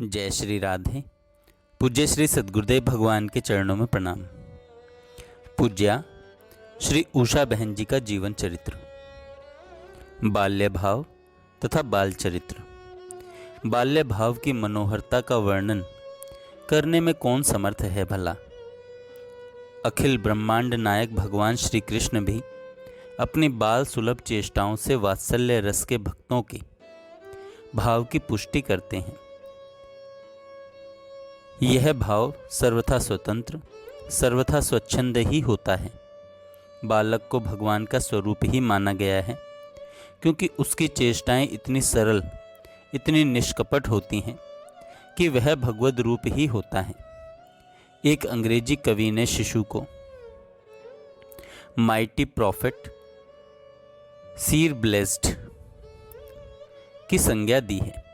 जय श्री राधे। पूज्य श्री सद्गुरुदेव भगवान के चरणों में प्रणाम। पूज्या श्री उषा बहन जी का जीवन चरित्र, बाल्य भाव तथा बाल चरित्र। बाल्य भाव की मनोहरता का वर्णन करने में कौन समर्थ है भला। अखिल ब्रह्मांड नायक भगवान श्री कृष्ण भी अपनी बाल सुलभ चेष्टाओं से वात्सल्य रस के भक्तों के भाव की पुष्टि करते हैं। यह भाव सर्वथा स्वतंत्र, सर्वथा स्वच्छंद ही होता है। बालक को भगवान का स्वरूप ही माना गया है, क्योंकि उसकी चेष्टाएं इतनी सरल, इतनी निष्कपट होती हैं कि वह भगवद रूप ही होता है। एक अंग्रेजी कवि ने शिशु को माइटी प्रॉफिट, सीर ब्लेस्ड की संज्ञा दी है।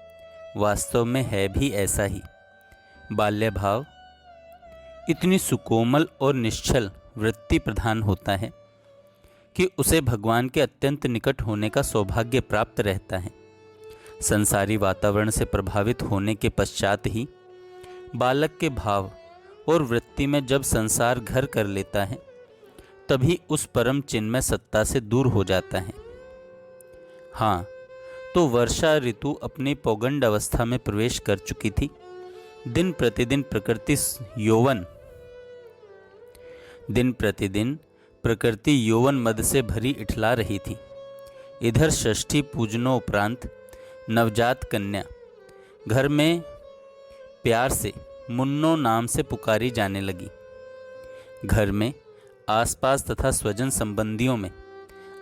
वास्तव में है भी ऐसा ही। बाल्य भाव इतनी सुकोमल और निश्चल वृत्ति प्रधान होता है कि उसे भगवान के अत्यंत निकट होने का सौभाग्य प्राप्त रहता है। संसारी वातावरण से प्रभावित होने के पश्चात ही बालक के भाव और वृत्ति में जब संसार घर कर लेता है, तभी उस परम चिन्मय सत्ता से दूर हो जाता है। हाँ, तो वर्षा ऋतु अपनी पौगंड अवस्था में प्रवेश कर चुकी थी। दिन प्रतिदिन प्रकृति यौवन मद से भरी इठला रही थी। इधर षष्ठी पूजनोपरांत नवजात कन्या घर में प्यार से मुन्नो नाम से पुकारी जाने लगी। घर में आसपास तथा स्वजन संबंधियों में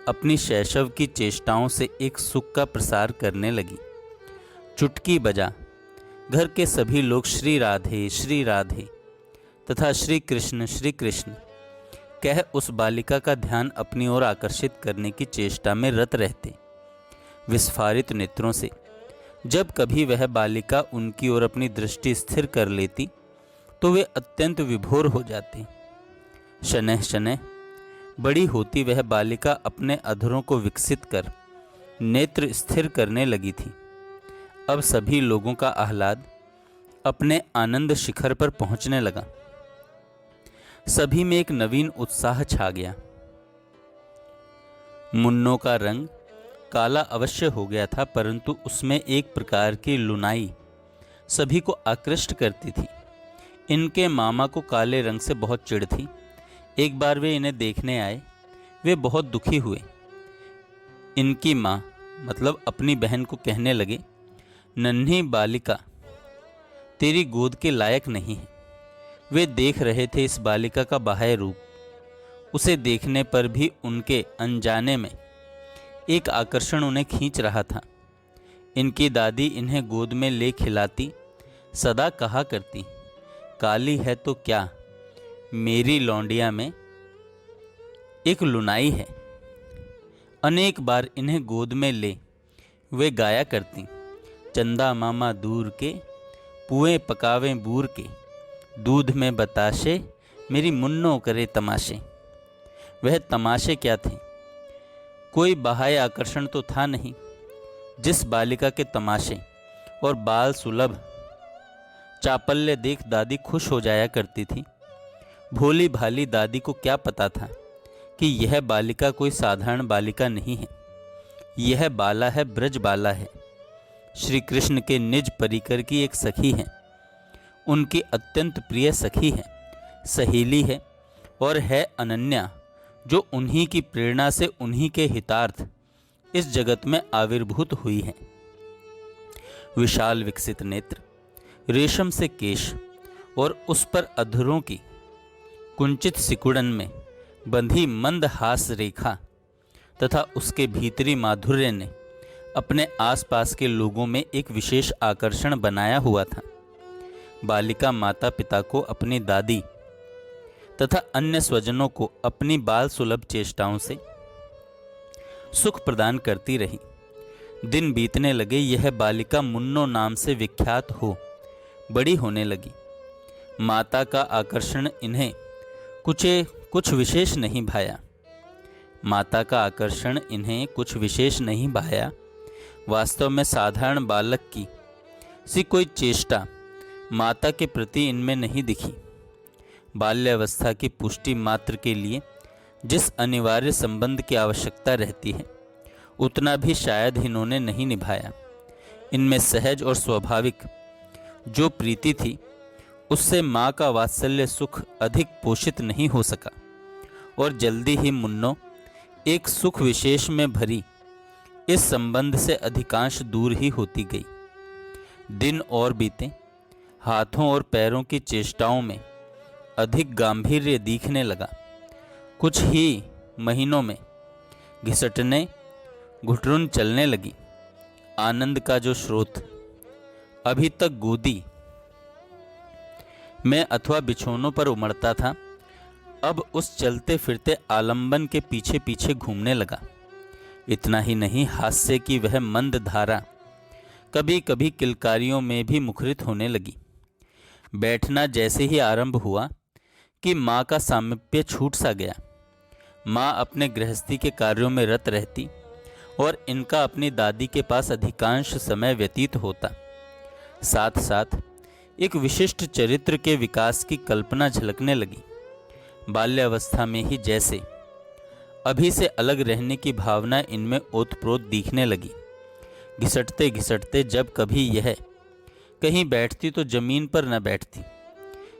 अपनी शैशव की चेष्टाओं से एक सुख का प्रसार करने लगी। चुटकी बजा घर के सभी लोग श्री राधे तथा श्री कृष्ण कह उस बालिका का ध्यान अपनी ओर आकर्षित करने की चेष्टा में रत रहते। विस्फारित नेत्रों से जब कभी वह बालिका उनकी ओर अपनी दृष्टि स्थिर कर लेती, तो वे अत्यंत विभोर हो जाते। शनैः शनैः बड़ी होती वह बालिका अपने अधरों को विकसित कर नेत्र स्थिर करने लगी थी। अब सभी लोगों का आह्लाद अपने आनंद शिखर पर पहुंचने लगा। सभी में एक नवीन उत्साह छा गया। मुन्नों का रंग काला अवश्य हो गया था, परंतु उसमें एक प्रकार की लुनाई सभी को आकृष्ट करती थी। इनके मामा को काले रंग से बहुत चिढ़ थी। एक बार वे इन्हें देखने आए। वे बहुत दुखी हुए। इनकी माँ मतलब अपनी बहन को कहने लगे, नन्ही बालिका तेरी गोद के लायक नहीं है। वे देख रहे थे इस बालिका का बाह्य रूप। उसे देखने पर भी उनके अनजाने में एक आकर्षण उन्हें खींच रहा था। इनकी दादी इन्हें गोद में ले खिलाती सदा कहा करती, काली है तो क्या, मेरी लौंडिया में एक लुनाई है। अनेक बार इन्हें गोद में ले वे गाया करती, चंदा मामा दूर के, पुए पकावे बूर के, दूध में बताशे, मेरी मुन्नो करे तमाशे। वह तमाशे क्या थे? कोई बाह्य आकर्षण तो था नहीं। जिस बालिका के तमाशे और बाल सुलभ चापल्य देख दादी खुश हो जाया करती थी, भोली भाली दादी को क्या पता था कि यह बालिका कोई साधारण बालिका नहीं है। यह बाला है, ब्रज बाला है। श्री कृष्ण के निज परिकर की एक सखी है। उनकी अत्यंत प्रिय सखी है, सहेली है और है अनन्या, जो उन्हीं की प्रेरणा से उन्हीं के हितार्थ इस जगत में आविर्भूत हुई है। विशाल विकसित नेत्र, रेशम से केश और उस पर अधरों की कुंचित सिकुड़न में बंधी मंद हास रेखा तथा उसके भीतरी माधुर्य ने अपने आसपास के लोगों में एक विशेष आकर्षण बनाया हुआ था। बालिका माता पिता को, अपनी दादी तथा अन्य स्वजनों को अपनी बाल सुलभ चेष्टाओं से सुख प्रदान करती रही। दिन बीतने लगे। यह बालिका मुन्नो नाम से विख्यात हो बड़ी होने लगी। माता का आकर्षण इन्हें कुछ विशेष नहीं भाया। वास्तव में साधारण बालक की सी कोई चेष्टा माता के प्रति इनमें नहीं दिखी। बाल्यावस्था की पुष्टि मात्र के लिए जिस अनिवार्य संबंध की आवश्यकता रहती है उतना भी शायद इन्होंने नहीं निभाया। इनमें सहज और स्वाभाविक जो प्रीति थी उससे माँ का वात्सल्य सुख अधिक पोषित नहीं हो सका और जल्दी ही मुन्नो एक सुख विशेष में भरी इस संबंध से अधिकांश दूर ही होती गई। दिन और बीते, हाथों और पैरों की चेष्टाओं में अधिक गांभीर्य दिखने लगा। कुछ ही महीनों में घिसटने घुटरुन चलने लगी। आनंद का जो स्रोत अभी तक गोदी में अथवा बिछौनों पर उमड़ता था, अब उस चलते फिरते आलंबन के पीछे पीछे घूमने लगा। इतना ही नहीं, हास्य की वह मंद धारा कभी कभी किलकारियों में भी मुखरित होने लगी। बैठना जैसे ही आरंभ हुआ कि माँ का सामीप्य छूट सा गया। माँ अपने गृहस्थी के कार्यों में रत रहती और इनका अपनी दादी के पास अधिकांश समय व्यतीत होता। साथ साथ एक विशिष्ट चरित्र के विकास की कल्पना झलकने लगी। बाल्यावस्था में ही जैसे अभी से अलग रहने की भावना इनमें ओतप्रोत दिखने लगी। घिसटते घिसटते जब कभी यह कहीं बैठती तो जमीन पर न बैठती,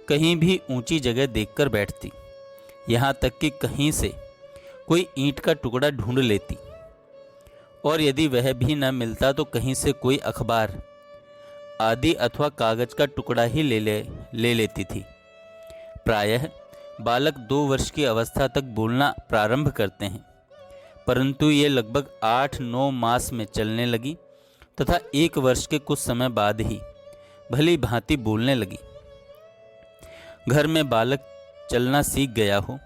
कहीं भी ऊंची जगह देखकर बैठती। यहाँ तक कि कहीं से कोई ईंट का टुकड़ा ढूंढ लेती और यदि वह भी न मिलता तो कहीं से कोई अखबार आदि अथवा कागज का टुकड़ा ही ले लेती थी। प्रायः बालक 2 वर्ष की अवस्था तक बोलना प्रारंभ करते हैं, परंतु ये लगभग 8-9 मास में चलने लगी तथा 1 वर्ष के कुछ समय बाद ही भली भांति बोलने लगी। घर में बालक चलना सीख गया हो,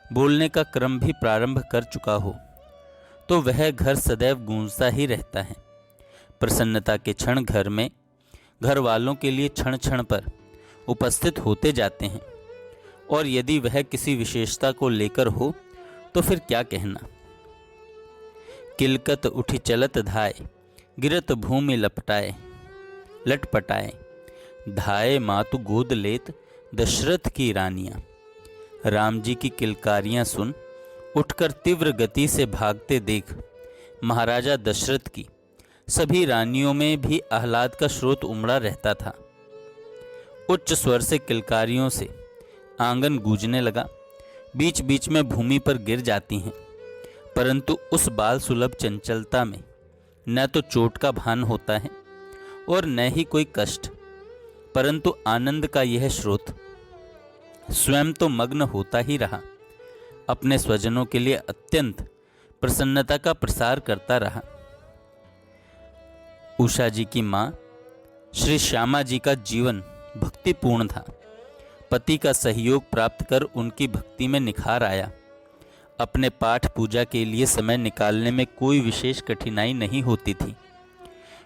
बोलने का क्रम भी प्रारंभ कर चुका हो, तो वह घर सदैव गूंजता ही रहता है। प्रसन्नता के क्षण घर में घर वालों के लिए क्षण क्षण पर उपस्थित होते जाते हैं और यदि वह किसी विशेषता को लेकर हो तो फिर क्या कहना। किलकत उठी चलत धाय, गिरत भूमि लटपटाए, धाये मातु गोद लेत दशरथ की रानियां। राम जी की किलकारियां सुन उठकर तीव्र गति से भागते देख महाराजा दशरथ की सभी रानियों में भी आह्लाद का स्रोत उमड़ा रहता था। उच्च स्वर से किलकारियों से आंगन गूंजने लगा। बीच बीच में भूमि पर गिर जाती हैं, परंतु उस बाल सुलभ चंचलता में न तो चोट का भान होता है और न ही कोई कष्ट, परंतु आनंद का यह स्रोत स्वयं तो मग्न होता ही रहा, अपने स्वजनों के लिए अत्यंत प्रसन्नता का प्रसार करता रहा। उषा जी की माँ श्री श्यामा जी का जीवन भक्तिपूर्ण था। पति का सहयोग प्राप्त कर उनकी भक्ति में निखार आया। अपने पाठ पूजा के लिए समय निकालने में कोई विशेष कठिनाई नहीं होती थी।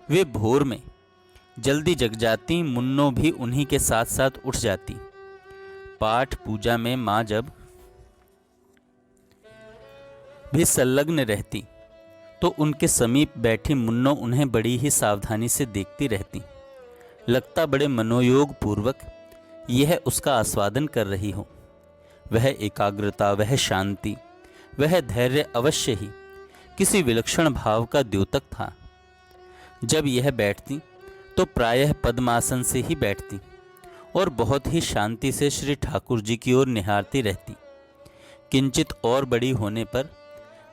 वे भोर में जल्दी जग जाती, मुन्नो भी उन्हीं के साथ साथ उठ जाती। पाठ पूजा में माँ जब भी संलग्न रहती तो उनके समीप बैठी मुन्नो उन्हें बड़ी ही सावधानी से देखती रहती। लगता बड़े मनोयोग पूर्वक यह उसका आस्वादन कर रही हो। वह एकाग्रता, वह शांति, वह धैर्य अवश्य ही किसी विलक्षण भाव का द्योतक था। जब यह बैठती तो प्रायः पद्मासन से ही बैठती और बहुत ही शांति से श्री ठाकुर जी की ओर निहारती रहती। किंचित और बड़ी होने पर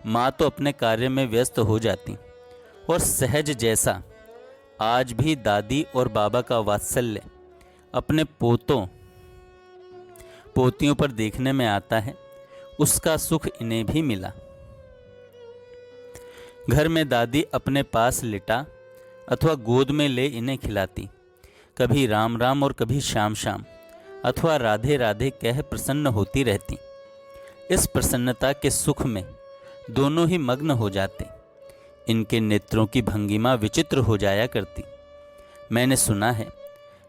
माँ तो अपने कार्य में व्यस्त हो जाती और सहज जैसा आज भी दादी और बाबा का वात्सल्य अपने पोतियों पर देखने में आता है, उसका सुख इन्हें भी मिला। घर में दादी अपने पास लिटा अथवा गोद में ले इन्हें खिलाती। कभी राम राम और कभी श्याम श्याम अथवा राधे राधे कह प्रसन्न होती रहती। इस प्रसन्नता के सुख में दोनों ही मग्न हो जाते। इनके नेत्रों की भंगिमा विचित्र हो जाया करती। मैंने सुना है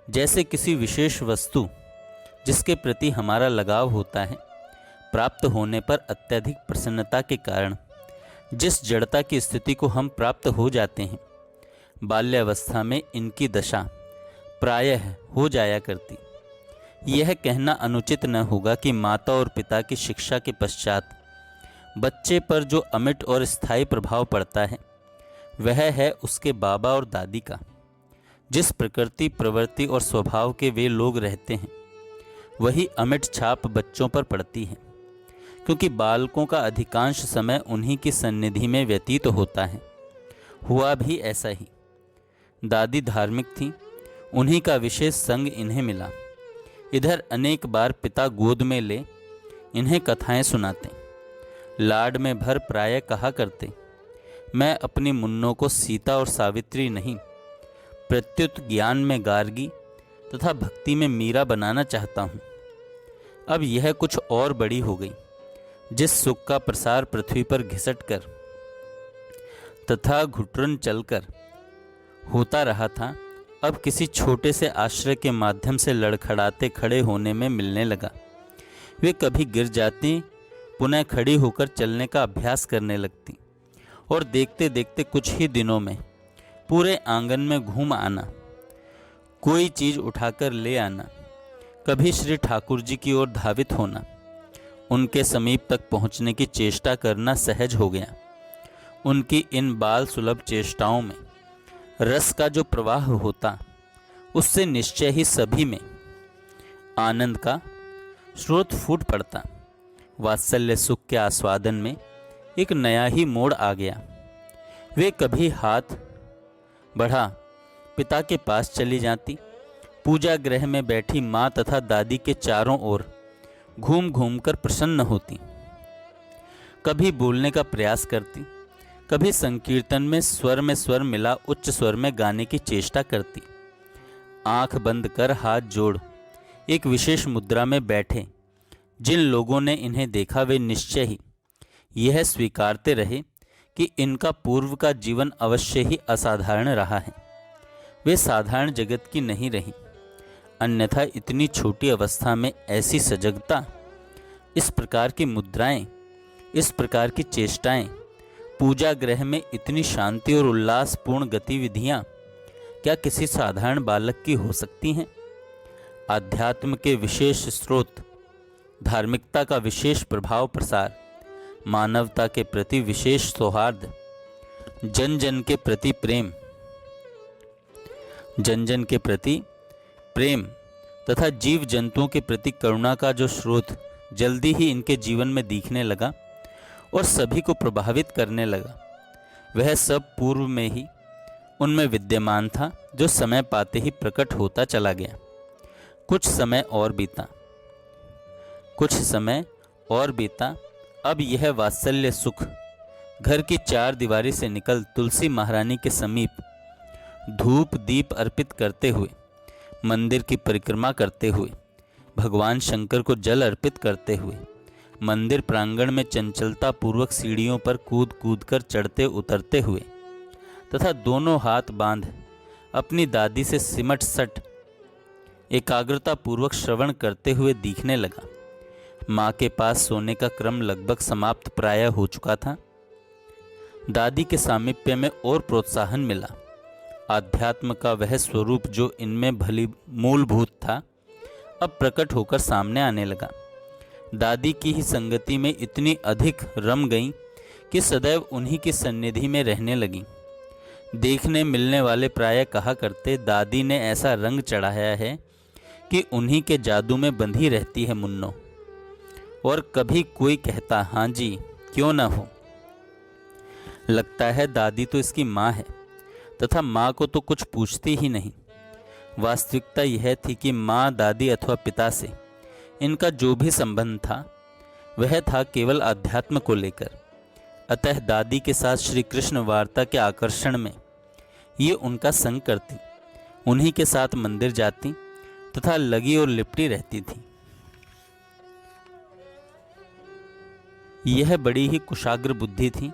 जैसे किसी विशेष वस्तु जिसके प्रति हमारा लगाव होता है, प्राप्त होने पर अत्यधिक प्रसन्नता के कारण जिस जड़ता की स्थिति को हम प्राप्त हो जाते हैं, बाल्यावस्था में इनकी दशा प्रायः हो जाया करती। यह कहना अनुचित न होगा कि माता और पिता की शिक्षा के पश्चात बच्चे पर जो अमिट और स्थायी प्रभाव पड़ता है वह है उसके बाबा और दादी का। जिस प्रकृति, प्रवृत्ति और स्वभाव के वे लोग रहते हैं वही अमिट छाप बच्चों पर पड़ती है, क्योंकि बालकों का अधिकांश समय उन्हीं की सन्निधि में व्यतीत होता है। हुआ भी ऐसा ही। दादी धार्मिक थीं, उन्हीं का विशेष संग इन्हें मिला। इधर अनेक बार पिता गोद में ले इन्हें कथाएं सुनाते, लाड में भर प्रायः कहा करते, मैं अपनी मुन्नों को सीता और सावित्री नहीं, प्रत्युत ज्ञान में गार्गी तथा भक्ति में मीरा बनाना चाहता हूँ। अब यह कुछ और बड़ी हो गई। जिस सुख का प्रसार पृथ्वी पर घिसट कर तथा घुटन चलकर होता रहा था, अब किसी छोटे से आश्रय के माध्यम से लड़खड़ाते खड़े होने में मिलने लगा। वे कभी गिर जाती, पुनः खड़ी होकर चलने का अभ्यास करने लगती और देखते देखते कुछ ही दिनों में पूरे आंगन में घूम आना, कोई चीज उठाकर ले आना, कभी श्री ठाकुर जी की ओर धावित होना, उनके समीप तक पहुंचने की चेष्टा करना सहज हो गया। उनकी इन बाल सुलभ चेष्टाओं में रस का जो प्रवाह होता उससे निश्चय ही सभी में आनंद का स्रोत फूट पड़ता। वात्सल्य सुख के आस्वादन में एक नया ही मोड़ आ गया। वे कभी हाथ बढ़ा पिता के पास चली जाती, पूजा गृह में बैठी माँ तथा दादी के चारों ओर घूम घूम कर प्रसन्न होती, कभी बोलने का प्रयास करती, कभी संकीर्तन में स्वर मिला उच्च स्वर में गाने की चेष्टा करती। आंख बंद कर हाथ जोड़ एक विशेष मुद्रा में बैठे जिन लोगों ने इन्हें देखा वे निश्चय ही यह स्वीकारते रहे कि इनका पूर्व का जीवन अवश्य ही असाधारण रहा है। वे साधारण जगत की नहीं रही, अन्यथा इतनी छोटी अवस्था में ऐसी सजगता, इस प्रकार की मुद्राएं, इस प्रकार की चेष्टाएं, पूजा गृह में इतनी शांति और उल्लासपूर्ण गतिविधियां क्या किसी साधारण बालक की हो सकती हैं? आध्यात्म के विशेष स्रोत, धार्मिकता का विशेष प्रभाव प्रसार, मानवता के प्रति विशेष सौहार्द, जन जन के प्रति प्रेम तथा जीव जंतुओं के प्रति करुणा का जो स्रोत जल्दी ही इनके जीवन में दिखने लगा और सभी को प्रभावित करने लगा, वह सब पूर्व में ही उनमें विद्यमान था, जो समय पाते ही प्रकट होता चला गया। कुछ समय और बीता। अब यह वात्सल्य सुख घर की चार दीवारी से निकल तुलसी महारानी के समीप धूप दीप अर्पित करते हुए, मंदिर की परिक्रमा करते हुए, भगवान शंकर को जल अर्पित करते हुए, मंदिर प्रांगण में चंचलता पूर्वक सीढ़ियों पर कूद कूद कर चढ़ते उतरते हुए तथा दोनों हाथ बांध अपनी दादी से सिमट सट एकाग्रता पूर्वक श्रवण करते हुए दिखने लगा। माँ के पास सोने का क्रम लगभग समाप्त प्राय हो चुका था। दादी के सामीप्य में और प्रोत्साहन मिला। आध्यात्म का वह स्वरूप जो इनमें भली मूलभूत था अब प्रकट होकर सामने आने लगा। दादी की ही संगति में इतनी अधिक रम गईं कि सदैव उन्हीं की सन्निधि में रहने लगीं। देखने मिलने वाले प्राय कहा करते, दादी ने ऐसा रंग चढ़ाया है कि उन्हीं के जादू में बंधी रहती है मुन्नो। और कभी कोई कहता, हाँ जी क्यों न हो, लगता है दादी तो इसकी माँ है तथा माँ को तो कुछ पूछती ही नहीं। वास्तविकता यह थी कि माँ, दादी अथवा पिता से इनका जो भी संबंध था वह था केवल अध्यात्म को लेकर। अतः दादी के साथ श्री कृष्ण वार्ता के आकर्षण में ये उनका संग करती, उन्हीं के साथ मंदिर जाती तथा लगी और लिपटी रहती थी। यह बड़ी ही कुशाग्र बुद्धि थी।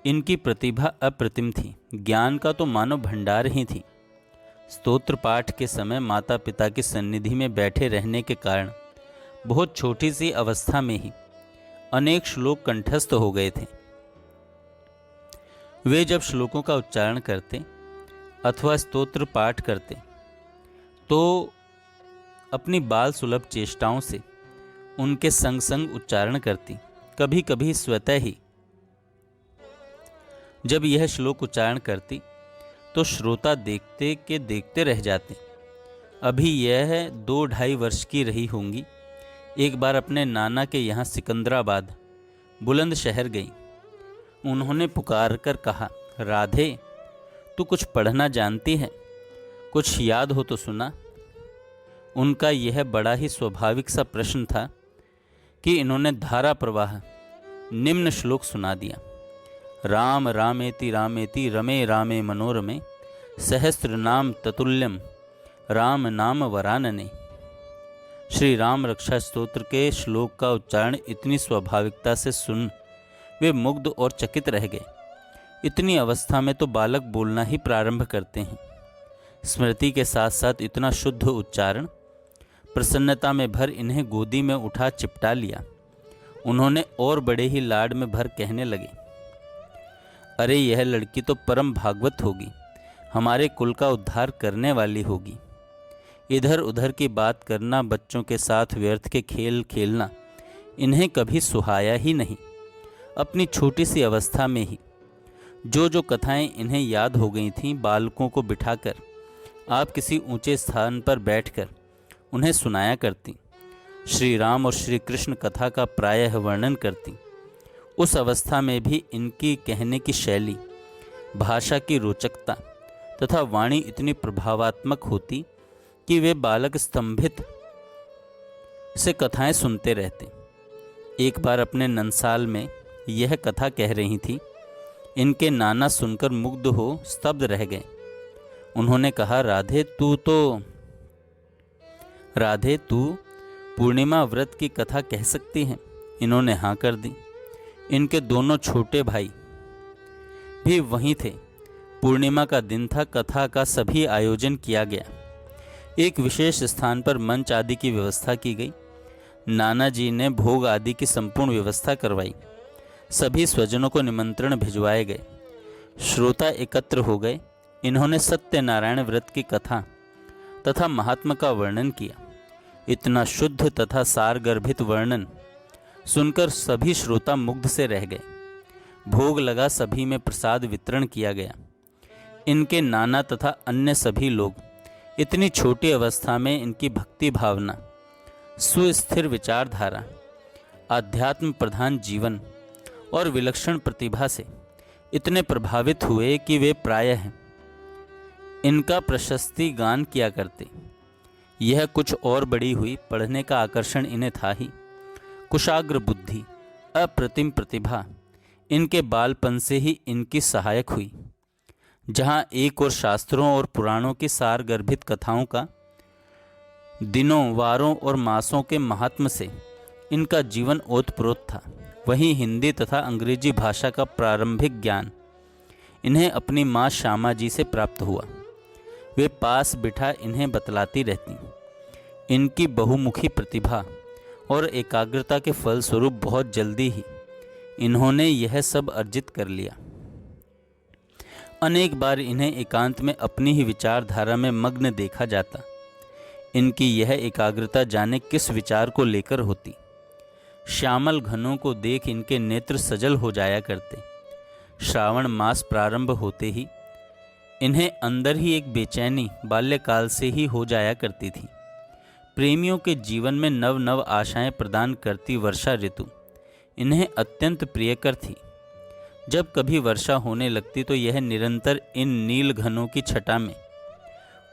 इनकी प्रतिभा अप्रतिम थी। ज्ञान का तो मानो भंडार ही थी। स्तोत्र पाठ के समय माता पिता की सन्निधि में बैठे रहने के कारण बहुत छोटी सी अवस्था में ही अनेक श्लोक कंठस्थ हो गए थे। वे जब श्लोकों का उच्चारण करते अथवा स्तोत्र पाठ करते तो अपनी बाल सुलभ चेष्टाओं से उनके संग संग उच्चारण करती। कभी कभी स्वतः ही जब यह श्लोक उच्चारण करती तो श्रोता देखते के देखते रह जाते। अभी यह 2-2.5 वर्ष की रही होंगी। एक बार अपने नाना के यहाँ सिकंदराबाद बुलंदशहर गई। उन्होंने पुकार कर कहा, राधे, तू कुछ पढ़ना जानती है? कुछ याद हो तो सुना। उनका यह बड़ा ही स्वाभाविक सा प्रश्न था कि इन्होंने धारा प्रवाह निम्न श्लोक सुना दिया। राम रामेति रामेति रमे रामे मनोरमे सहस्र नाम ततुल्यम राम नाम वरानने। श्री राम रक्षा स्तोत्र के श्लोक का उच्चारण इतनी स्वाभाविकता से सुन वे मुग्ध और चकित रह गए। इतनी अवस्था में तो बालक बोलना ही प्रारंभ करते हैं। स्मृति के साथ साथ इतना शुद्ध उच्चारण। प्रसन्नता में भर इन्हें गोदी में उठा चिपटा लिया। उन्होंने और बड़े ही लाड में भर कहने लगे, अरे यह लड़की तो परम भागवत होगी, हमारे कुल का उद्धार करने वाली होगी। इधर उधर की बात करना, बच्चों के साथ व्यर्थ के खेल खेलना इन्हें कभी सुहाया ही नहीं। अपनी छोटी सी अवस्था में ही जो कथाएं इन्हें याद हो गई थीं, बालकों को बिठाकर आप किसी ऊंचे स्थान पर बैठकर उन्हें सुनाया करती। श्री राम और श्री कृष्ण कथा का प्रायः वर्णन करती। उस अवस्था में भी इनकी कहने की शैली, भाषा की रोचकता तथा वाणी इतनी प्रभावात्मक होती कि वे बालक स्तंभित से कथाएं सुनते रहते। एक बार अपने नंसाल में यह कथा कह रही थी। इनके नाना सुनकर मुग्ध हो स्तब्ध रह गए। उन्होंने कहा, राधे तू पूर्णिमा व्रत की कथा कह सकती है? इन्होंने हाँ कर दी। इनके दोनों छोटे भाई भी वहीं थे। पूर्णिमा का दिन था। कथा का सभी आयोजन किया गया। एक विशेष स्थान पर मंच आदि की व्यवस्था की गई। नाना जी ने भोग आदि की संपूर्ण व्यवस्था करवाई। सभी स्वजनों को निमंत्रण भिजवाए गए। श्रोता एकत्र हो गए। इन्होंने सत्यनारायण व्रत की कथा तथा महात्मा का वर्णन किया। इतना शुद्ध तथा सारगर्भित वर्णन सुनकर सभी श्रोता मुग्ध से रह गए। भोग लगा, सभी में प्रसाद वितरण किया गया। इनके नाना तथा अन्य सभी लोग इतनी छोटी अवस्था में इनकी भक्ति भावना, सुस्थिर विचारधारा, आध्यात्म प्रधान जीवन और विलक्षण प्रतिभा से इतने प्रभावित हुए कि वे प्रायः इनका प्रशस्ति गान किया करते। यह कुछ और बड़ी हुई। पढ़ने का आकर्षण इन्हें था ही। कुशाग्र बुद्धि, अप्रतिम प्रतिभा इनके बालपन से ही इनकी सहायक हुई। जहाँ एक और शास्त्रों और पुराणों की सारगर्भित कथाओं का, दिनों, वारों और मासों के महात्म से इनका जीवन ओतप्रोत था, वहीं हिंदी तथा अंग्रेजी भाषा का प्रारंभिक ज्ञान इन्हें अपनी माँ श्यामा जी से प्राप्त हुआ। वे पास बिठा इन्हें बतलाती रहती। इनकी बहुमुखी प्रतिभा और एकाग्रता के फलस्वरूप बहुत जल्दी ही इन्होंने यह सब अर्जित कर लिया। अनेक बार इन्हें एकांत में अपनी ही विचारधारा में मग्न देखा जाता। इनकी यह एकाग्रता जाने किस विचार को लेकर होती। श्यामल घनों को देख इनके नेत्र सजल हो जाया करते। श्रावण मास प्रारंभ होते ही इन्हें अंदर ही एक बेचैनी बाल्यकाल से ही हो जाया करती थी। प्रेमियों के जीवन में नव नव आशाएं प्रदान करती वर्षा ऋतु इन्हें अत्यंत प्रियकर थी। जब कभी वर्षा होने लगती तो यह निरंतर इन नील घनों की छटा में,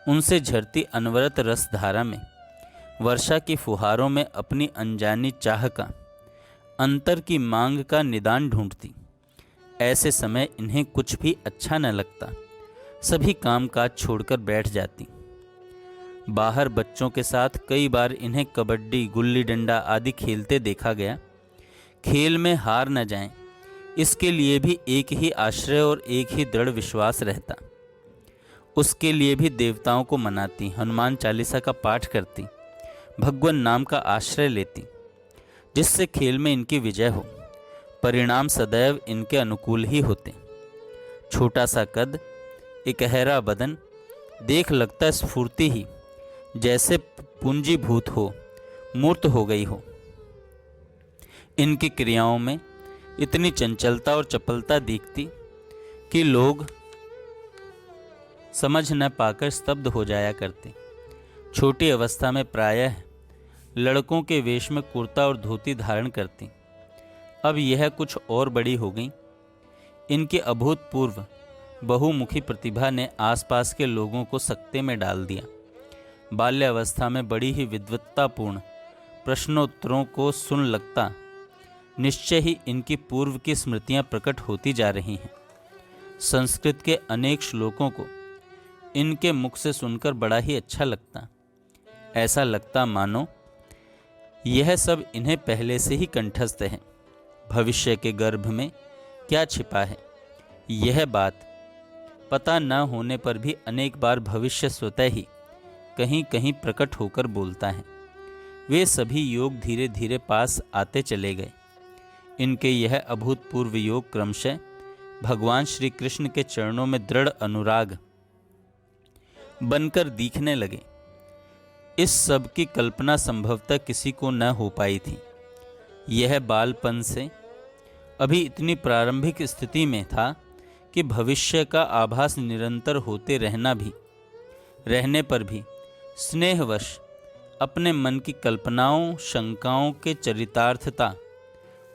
उनसे झरती अनवरत रसधारा में, वर्षा की फुहारों में अपनी अनजानी चाह का, अंतर की मांग का निदान ढूंढती। ऐसे समय इन्हें कुछ भी अच्छा न लगता। सभी कामकाज छोड़कर बैठ जाती। बाहर बच्चों के साथ कई बार इन्हें कबड्डी, गुल्ली डंडा आदि खेलते देखा गया। खेल में हार न जाएं, इसके लिए भी एक ही आश्रय और एक ही दृढ़ विश्वास रहता। उसके लिए भी देवताओं को मनाती, हनुमान चालीसा का पाठ करती, भगवान नाम का आश्रय लेती, जिससे खेल में इनकी विजय हो। परिणाम सदैव इनके अनुकूल ही होते। छोटा सा कद, इकहरा बदन, देख लगता स्फूर्ति ही जैसे पूंजीभूत हो, मूर्त हो गई हो। इनकी क्रियाओं में इतनी चंचलता और चपलता दिखती कि लोग समझ न पाकर स्तब्ध हो जाया करते। छोटी अवस्था में प्रायः लड़कों के वेश में कुर्ता और धोती धारण करती, अब यह कुछ और बड़ी हो गई। इनकी अभूतपूर्व बहुमुखी प्रतिभा ने आसपास के लोगों को सकते में डाल दिया। बाल्यावस्था में बड़ी ही विद्वत्तापूर्ण प्रश्नोत्तरों को सुन लगता निश्चय ही इनकी पूर्व की स्मृतियां प्रकट होती जा रही हैं। संस्कृत के अनेक श्लोकों को इनके मुख से सुनकर बड़ा ही अच्छा लगता। ऐसा लगता मानो यह सब इन्हें पहले से ही कंठस्थ है। भविष्य के गर्भ में क्या छिपा है, यह बात पता न होने पर भी अनेक बार भविष्य स्वतः ही कहीं कहीं प्रकट होकर बोलता है। वे सभी योग धीरे धीरे पास आते चले गए। इनके यह अभूतपूर्व योग क्रमशः भगवान श्री कृष्ण के चरणों में दृढ़ अनुराग बनकर दिखने लगे। इस सब की कल्पना संभवतः किसी को न हो पाई थी। यह बालपन से अभी इतनी प्रारंभिक स्थिति में था कि भविष्य का आभास निरंतर होते रहने पर भी स्नेहवश अपने मन की कल्पनाओं शंकाओं के चरितार्थता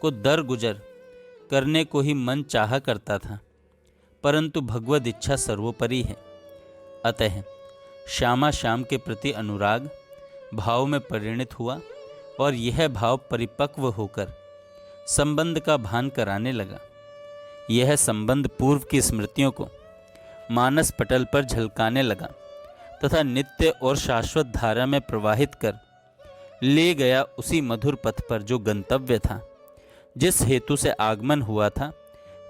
को दरगुजर करने को ही मन चाहा करता था, परंतु भगवद इच्छा सर्वोपरि है। अतः श्यामा श्याम के प्रति अनुराग भाव में परिणित हुआ और यह भाव परिपक्व होकर संबंध का भान कराने लगा। यह संबंध पूर्व की स्मृतियों को मानस पटल पर झलकाने लगा तथा नित्य और शाश्वत धारा में प्रवाहित कर ले गया उसी मधुर पथ पर जो गंतव्य था। जिस हेतु से आगमन हुआ था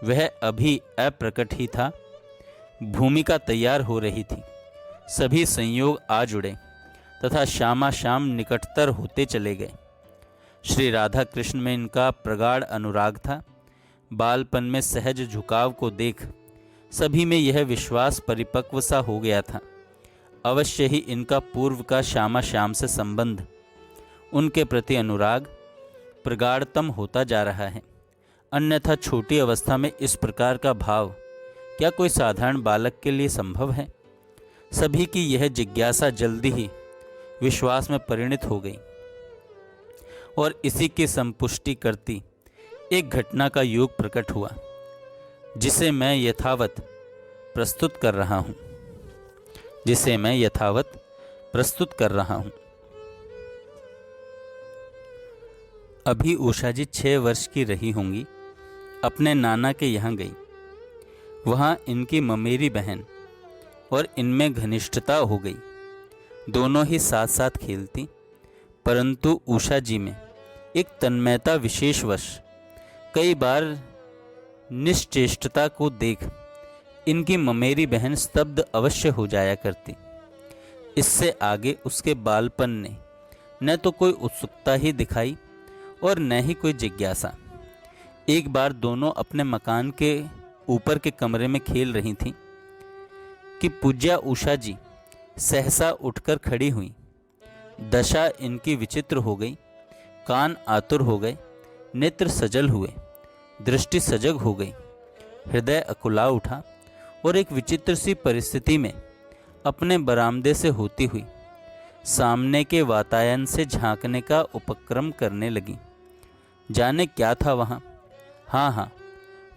वह अभी अप्रकट ही था। भूमिका तैयार हो रही थी, सभी संयोग आ जुड़े तथा श्यामा श्याम निकटतर होते चले गए। श्री राधा कृष्ण में इनका प्रगाढ़ अनुराग था। बालपन में सहज झुकाव को देख सभी में यह विश्वास परिपक्व सा हो गया था, अवश्य ही इनका पूर्व का श्यामा श्याम से संबंध, उनके प्रति अनुराग प्रगाढ़तम होता जा रहा है। अन्यथा छोटी अवस्था में इस प्रकार का भाव क्या कोई साधारण बालक के लिए संभव है? सभी की यह जिज्ञासा जल्दी ही विश्वास में परिणित हो गई और इसी की संपुष्टि करती एक घटना का योग प्रकट हुआ, जिसे मैं यथावत प्रस्तुत कर रहा हूं। अभी उषा जी 6 वर्ष की रही होंगी। अपने नाना के यहाँ गई। वहाँ इनकी ममेरी बहन और इनमें घनिष्ठता हो गई। दोनों ही साथ साथ खेलती, परंतु उषा जी में एक तन्मयता विशेषवश कई बार निश्चेष्टता को देख इनकी ममेरी बहन स्तब्ध अवश्य हो जाया करती। इससे आगे उसके बालपन ने न तो कोई उत्सुकता ही दिखाई और न ही कोई जिज्ञासा। एक बार दोनों अपने मकान के ऊपर के कमरे में खेल रही थीं कि पूज्या उषा जी सहसा उठकर खड़ी हुई। दशा इनकी विचित्र हो गई। कान आतुर हो गए, नेत्र सजल हुए, दृष्टि सजग हो गई, हृदय अकुला उठा और एक विचित्र सी परिस्थिति में अपने बरामदे से होती हुई सामने के वातायन से झांकने का उपक्रम करने लगी। जाने क्या था वहाँ? हाँ,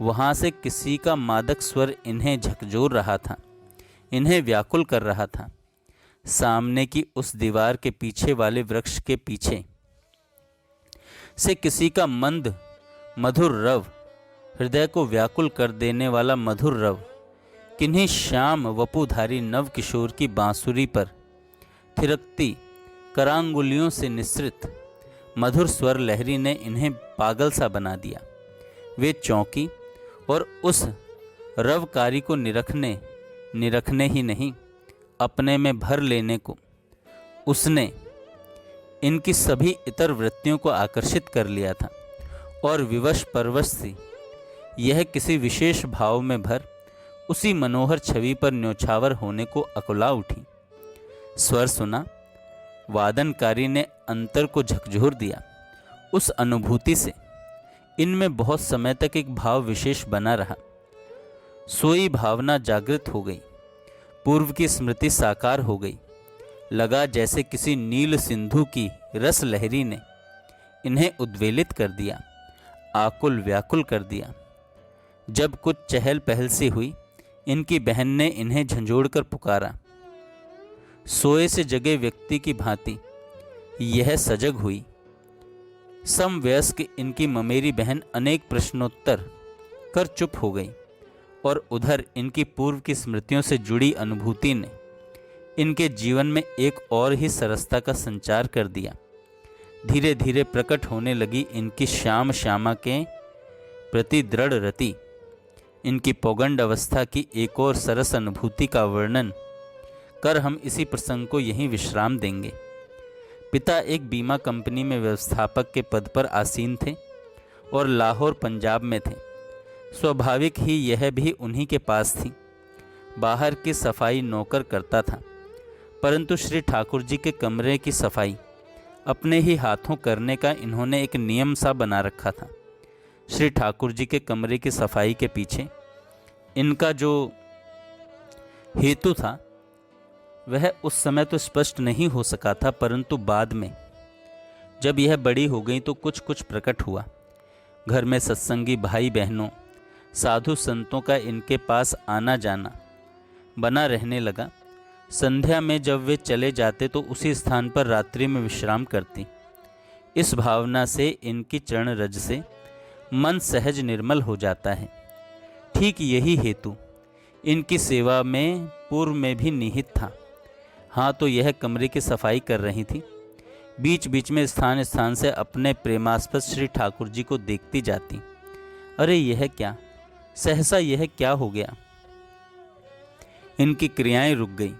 वहाँ से किसी का मादक स्वर इन्हें झकझोर रहा था, इन्हें व्याकुल कर रहा था। सामने की उस दीवार के पीछे वाले वृक्ष के पीछे से किसी का मंद मधुर रव, हृदय को व्याकुल कर देने वाला मधुर रव, किन्हीं श्याम वपुधारी नव किशोर की बांसुरी पर थिरकती करांगुलियों से निसृत मधुर स्वर लहरी ने इन्हें पागल सा बना दिया। वे चौंकी और उस रवकारी को निरखने ही नहीं, अपने में भर लेने को उसने इनकी सभी इतर वृत्तियों को आकर्षित कर लिया था और विवश परवश सी यह किसी विशेष भाव में भर उसी मनोहर छवि पर न्योछावर होने को अकुला उठी। स्वर सुना वादनकारी ने अंतर को झकझोर दिया। उस अनुभूति से इनमें बहुत समय तक एक भाव विशेष बना रहा। सोई भावना जागृत हो गई, पूर्व की स्मृति साकार हो गई। लगा जैसे किसी नील सिंधु की रस लहरी ने इन्हें उद्वेलित कर दिया, आकुल व्याकुल कर दिया। जब कुछ चहल पहल सी हुई, इनकी बहन ने इन्हें झंझोड़कर पुकारा। सोए से जगे व्यक्ति की भांति यह सजग हुई। समवयस्क इनकी ममेरी बहन अनेक प्रश्नोत्तर कर चुप हो गई, और उधर इनकी पूर्व की स्मृतियों से जुड़ी अनुभूति ने इनके जीवन में एक और ही सरसता का संचार कर दिया। धीरे धीरे प्रकट होने लगी इनकी श्याम श्यामा के प्रति दृढ़ रति। इनकी पौगंड अवस्था की एक और सरस अनुभूति का वर्णन कर हम इसी प्रसंग को यहीं विश्राम देंगे। पिता एक बीमा कंपनी में व्यवस्थापक के पद पर आसीन थे और लाहौर पंजाब में थे। स्वाभाविक ही यह भी उन्हीं के पास थी। बाहर की सफाई नौकर करता था, परंतु श्री ठाकुर जी के कमरे की सफाई अपने ही हाथों करने का इन्होंने एक नियम सा बना रखा था। श्री ठाकुर जी के कमरे की सफाई के पीछे इनका जो हेतु था वह उस समय तो स्पष्ट नहीं हो सका था, परंतु बाद में जब यह बड़ी हो गई तो कुछ कुछ प्रकट हुआ। घर में सत्संगी भाई बहनों, साधु संतों का इनके पास आना जाना बना रहने लगा। संध्या में जब वे चले जाते तो उसी स्थान पर रात्रि में विश्राम करती। इस भावना से इनकी चरण रज से मन सहज निर्मल हो जाता है। ठीक यही हेतु इनकी सेवा में पूर्व में भी निहित था। हाँ, तो यह कमरे की सफाई कर रही थी। बीच बीच में स्थान स्थान से अपने प्रेमास्पद श्री ठाकुर जी को देखती जाती। अरे यह क्या, सहसा यह क्या हो गया। इनकी क्रियाएं रुक गई।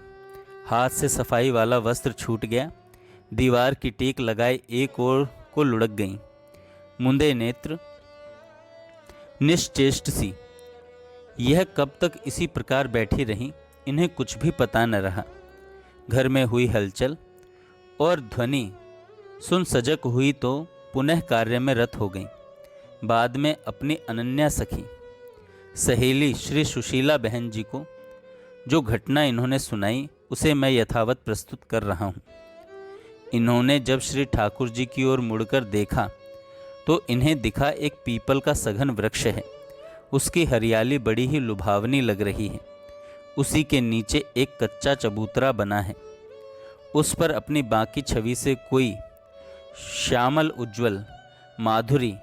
हाथ से सफाई वाला वस्त्र छूट गया। दीवार की टेक लगाए एक ओर को लुढ़क गई। मुंदे नेत्र, निश्चेष्ट सी। यह कब तक इसी प्रकार बैठी रही, इन्हें कुछ भी पता न रहा। घर में हुई हलचल और ध्वनि सुन सजग हुई तो पुनः कार्य में रत हो गई। बाद में अपनी अनन्या सखी सहेली श्री सुशीला बहन जी को जो घटना इन्होंने सुनाई उसे मैं यथावत प्रस्तुत कर रहा हूँ। इन्होंने जब श्री ठाकुर जी की ओर मुड़कर देखा तो इन्हें दिखा एक पीपल का सघन वृक्ष है। उसकी हरियाली बड़ी ही लुभावनी लग रही है। उसी के नीचे एक कच्चा चबूतरा बना है। उस पर अपनी बाकी छवि से कोई श्यामल उज्ज्वल माधुरी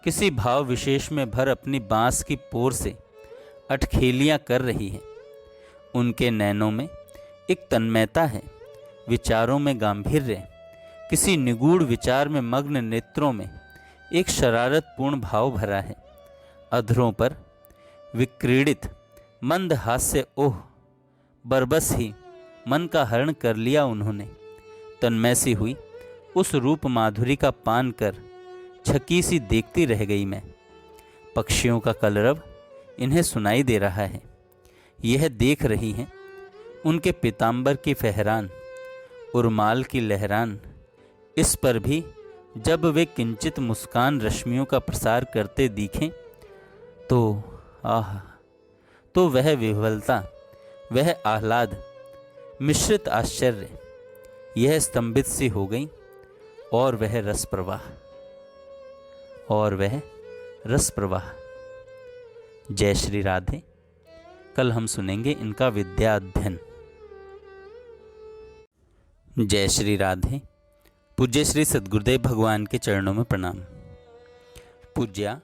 किसी भाव विशेष में भर अपनी बांस की पोर से अटखेलियां कर रही है। उनके नैनों में एक तन्मयता है, विचारों में गांभीर्य, किसी निगूढ़ विचार में मग्न नेत्रों में एक शरारतपूर्ण भाव भरा है। अधरों पर विक्रीडित मंद हास्य, ओह बरबस ही मन का हरण कर लिया उन्होंने। तन्मय सी हुई उस रूप माधुरी का पान कर छकी सी देखती रह गई मैं। पक्षियों का कलरव इन्हें सुनाई दे रहा है। यह देख रही हैं उनके पीतांबर की फहरान, उर्माल की लहरान। इस पर भी जब वे किंचित मुस्कान रश्मियों का प्रसार करते दिखें तो आह, तो वह विह्वलता, वह आह्लाद, मिश्रित आश्चर्य, यह स्तंभित सी हो गई। और वह रस प्रवाह, और वह रस प्रवाह। जय श्री राधे। कल हम सुनेंगे इनका विद्या अध्ययन। जय श्री राधे। पूज्य श्री सद्गुरुदेव भगवान के चरणों में प्रणाम। पूज्या